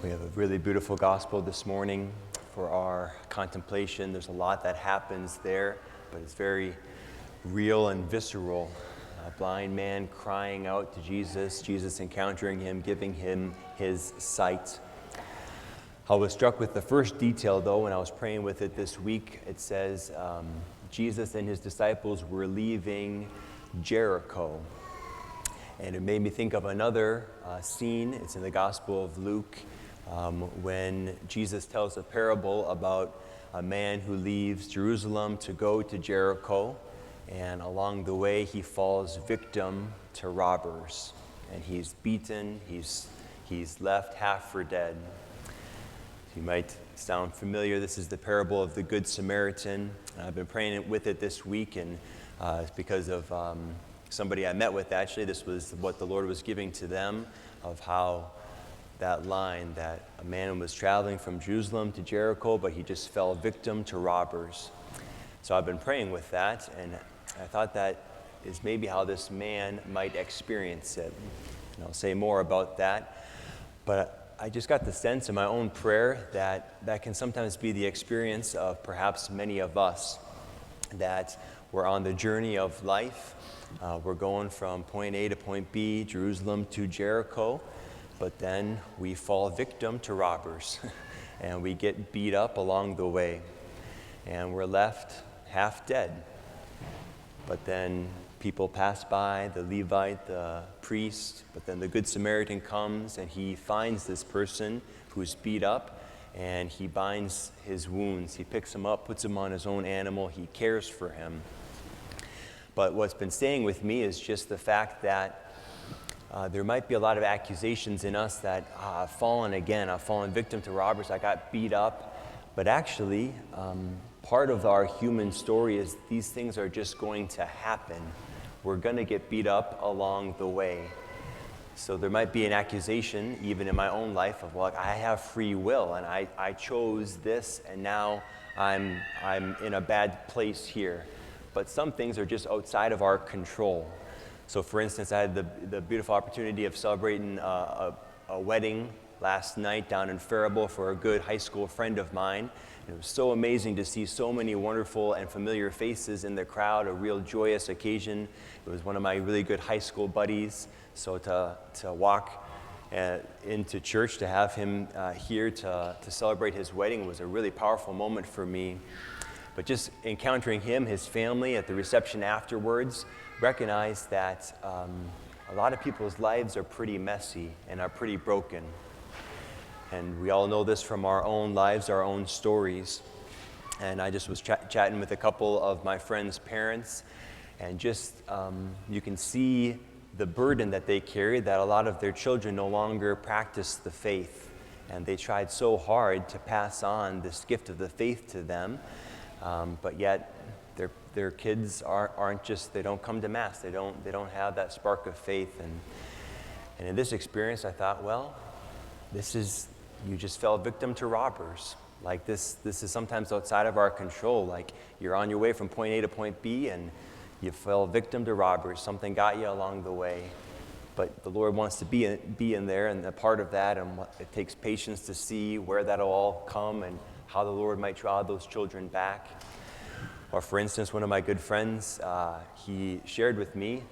We have a really beautiful gospel this morning for our contemplation. There's a lot that happens there, but it's very real and visceral. A blind man crying out to Jesus, Jesus encountering him, giving him his sight. I was struck with the first detail, though, when I was praying with it this week. It says Jesus and his disciples were leaving Jericho. And it made me think of another scene. It's in the Gospel of Luke when Jesus tells a parable about a man who leaves Jerusalem to go to Jericho. And along the way, he falls victim to robbers. And he's beaten, he's left half for dead. You might sound familiar. This is the parable of the Good Samaritan. I've been praying with it this week, and it's because of somebody I met with, actually. This was what the Lord was giving to them, of how that line that a man was traveling from Jerusalem to Jericho, but he just fell victim to robbers. So I've been praying with that, and I thought that is maybe how this man might experience it. And I'll say more about that. But I just got the sense in my own prayer that that can sometimes be the experience of perhaps many of us, that we're on the journey of life. We're going from point A to point B, Jerusalem to Jericho, but then we fall victim to robbers and we get beat up along the way and we're left half dead. But then people pass by, the Levite, the priest, but then the Good Samaritan comes and he finds this person who's beat up and he binds his wounds. He picks him up, puts him on his own animal, he cares for him. But what's been staying with me is just the fact that there might be a lot of accusations in us that I've fallen again, I've fallen victim to robbers, I got beat up. But actually, part of our human story is these things are just going to happen. We're going to get beat up along the way. So there might be an accusation, even in my own life, of, well, I have free will, and I chose this, and now I'm in a bad place here. But some things are just outside of our control. So for instance, I had the beautiful opportunity of celebrating a wedding last night down in Faribault for a good high school friend of mine. And it was so amazing to see so many wonderful and familiar faces in the crowd, a real joyous occasion. It was one of my really good high school buddies. So to walk into church, to have him here to celebrate his wedding was a really powerful moment for me. But just encountering him, his family at the reception afterwards, recognized that a lot of people's lives are pretty messy and are pretty broken. And we all know this from our own lives, our own stories. And I just was chatting with a couple of my friends' parents, and just you can see the burden that they carry, that a lot of their children no longer practice the faith. And they tried so hard to pass on this gift of the faith to them, but yet their kids aren't just, they don't come to Mass, they don't have that spark of faith. And in this experience, I thought, well, you just fell victim to robbers. Like this is sometimes outside of our control. Like you're on your way from point A to point B and you fell victim to robbers. Something got you along the way. But the Lord wants to be in there, and a part of that, and it takes patience to see where that'll all come and how the Lord might draw those children back. Or for instance, one of my good friends, he shared with me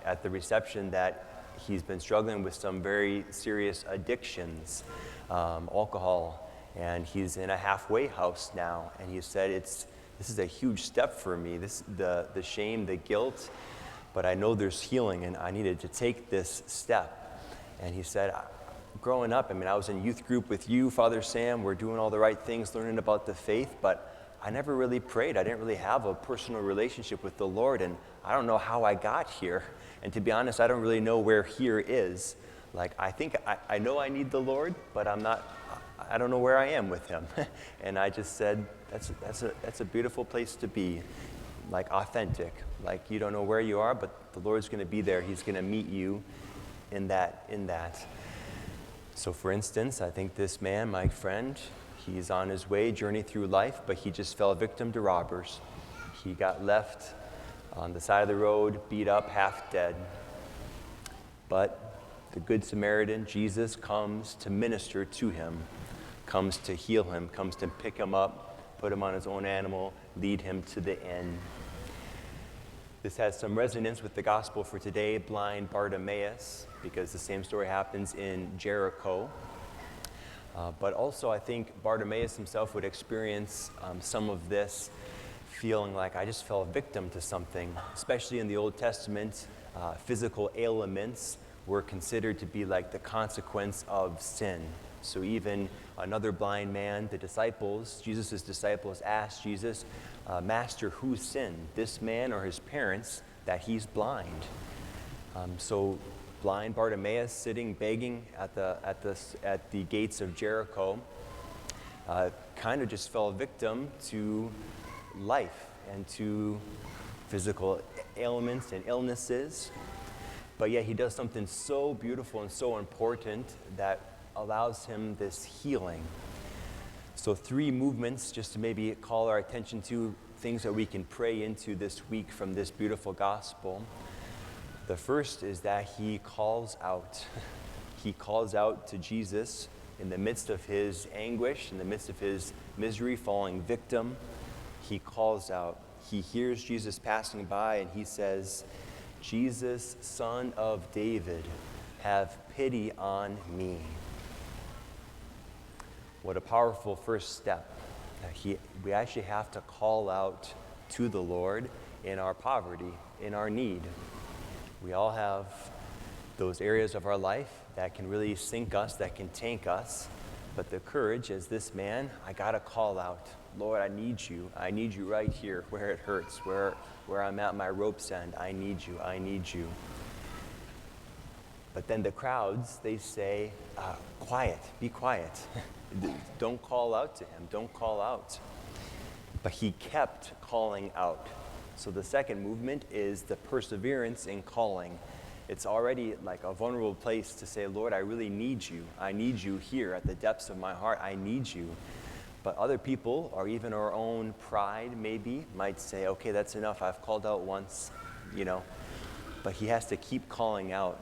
at the reception that he's been struggling with some very serious addictions, alcohol, and he's in a halfway house now. And he said, this is a huge step for me, the shame, the guilt, but I know there's healing, and I needed to take this step. And he said, growing up, I was in youth group with you, Father Sam, we're doing all the right things, learning about the faith, but I never really prayed. I didn't really have a personal relationship with the Lord, and I don't know how I got here. And to be honest, I don't really know where here is. Like, I think I know I need the Lord, but I don't know where I am with him. And I just said, that's a beautiful place to be, like authentic. Like you don't know where you are, but the Lord's going to be there. He's going to meet you in that. So for instance, I think this man, my friend, he's on his way, journey through life, but he just fell victim to robbers. He got left on the side of the road, beat up, half dead. But The Good Samaritan, Jesus, comes to minister to him, comes to heal him, comes to pick him up, put him on his own animal, lead him to the inn. This has some resonance with the gospel for today, blind Bartimaeus, because the same story happens in Jericho. But also I think Bartimaeus himself would experience some of this, feeling like I just fell victim to something. Especially in the Old Testament, physical ailments were considered to be like the consequence of sin. So even another blind man, the disciples, Jesus' disciples asked Jesus, Master, who sinned, this man or his parents, that he's blind? So blind Bartimaeus, sitting begging at the gates of Jericho, kind of just fell victim to life and to physical ailments and illnesses. But yet he does something so beautiful and so important that allows him this healing. So 3 movements just to maybe call our attention to, things that we can pray into this week from this beautiful gospel. The first is that he calls out. He calls out to Jesus in the midst of his anguish, in the midst of his misery, falling victim. He calls out. He hears Jesus passing by and he says, Jesus, Son of David, have pity on me. What a powerful first step. We actually have to call out to the Lord in our poverty, in our need. We all have those areas of our life that can really sink us, that can tank us. But the courage, as this man, I gotta call out, Lord, I need you. I need you right here where it hurts, where I'm at my rope's end. I need you. I need you. But then the crowds, they say, quiet, be quiet. Don't call out to him. Don't call out. But he kept calling out. So the second movement is the perseverance in calling. It's already like a vulnerable place to say, Lord, I really need you. I need you here at the depths of my heart. I need you. But other people, or even our own pride maybe, might say, okay, that's enough. I've called out once, But he has to keep calling out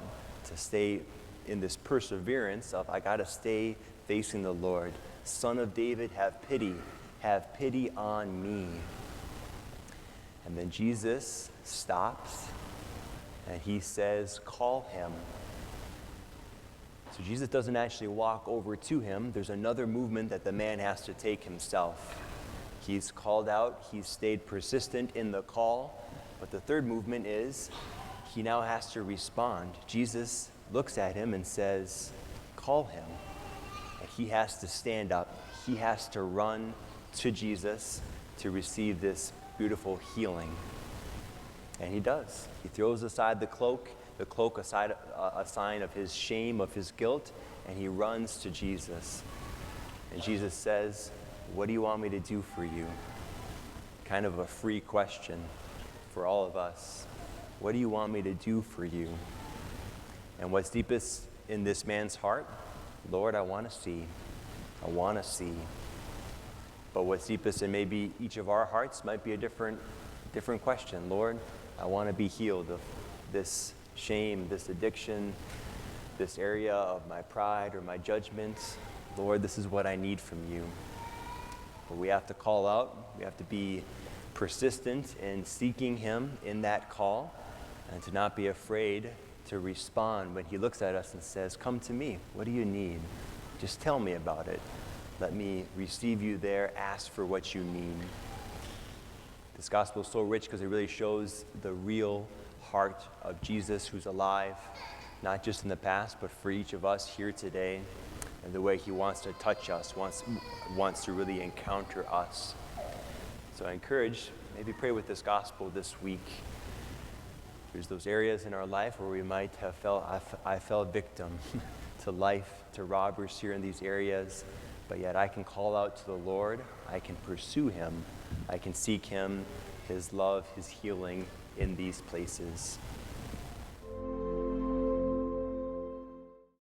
to stay in this perseverance of, I got to stay facing the Lord. Son of David, have pity on me. And then Jesus stops and he says, call him. So Jesus doesn't actually walk over to him. There's another movement that the man has to take himself. He's called out, he's stayed persistent in the call, but the third movement is he now has to respond. Jesus looks at him and says, call him. And he has to stand up. He has to run to Jesus to receive this beautiful healing. And he does. He throws aside the cloak aside a sign of his shame, of his guilt, and he runs to Jesus. And Jesus says, what do you want me to do for you? Kind of a free question for all of us. What do you want me to do for you? And what's deepest in this man's heart? Lord, I want to see. I want to see. But what's deepest in maybe each of our hearts might be a different question. Lord, I want to be healed of this shame, this addiction, this area of my pride or my judgments. Lord, this is what I need from you. But we have to call out. We have to be persistent in seeking him in that call and to not be afraid to respond when he looks at us and says, come to me. What do you need? Just tell me about it. Let me receive you there. Ask for what you need. This gospel is so rich because it really shows the real heart of Jesus who's alive, not just in the past, but for each of us here today, and the way he wants to touch us, wants to really encounter us. So I encourage, maybe pray with this gospel this week. There's those areas in our life where we might have I fell victim to life, to robbers here in these areas, but yet I can call out to the Lord, I can pursue him, I can seek him, his love, his healing in these places.